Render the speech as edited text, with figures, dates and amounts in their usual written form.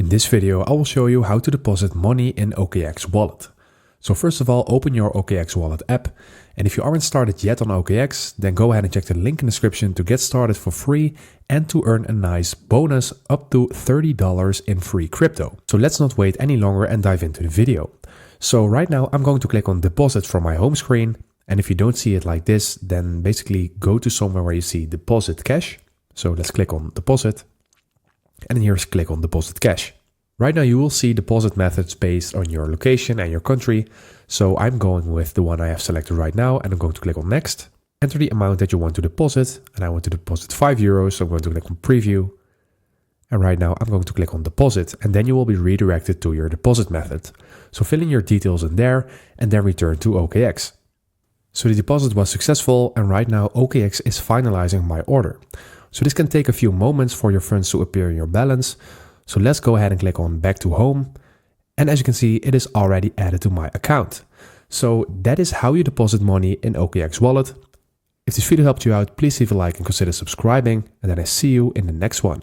In this video, I will show you how to deposit money in OKX Wallet. So first of all, open your OKX Wallet app. And if you aren't started yet on OKX, then go ahead and check the link in the description to get started for free and to earn a nice bonus up to $30 in free crypto. So let's not wait any longer and dive into the video. So right now I'm going to click on deposit from my home screen. And if you don't see it like this, then basically go to somewhere where you see deposit cash. So let's click on deposit. And then here's click on deposit cash. Right now you will see deposit methods based on your location and your country. So I'm going with the one I have selected right now and I'm going to click on next. Enter the amount that you want to deposit and I want to deposit €5. So I'm going to click on preview. And right now I'm going to click on deposit and then you will be redirected to your deposit method. So fill in your details in there and then return to OKX. So the deposit was successful and right now OKX is finalizing my order. So this can take a few moments for your funds to appear in your balance. So let's go ahead and click on back to home. And as you can see, it is already added to my account. So that is how you deposit money in OKX Wallet. If this video helped you out, please leave a like and consider subscribing. And then I see you in the next one.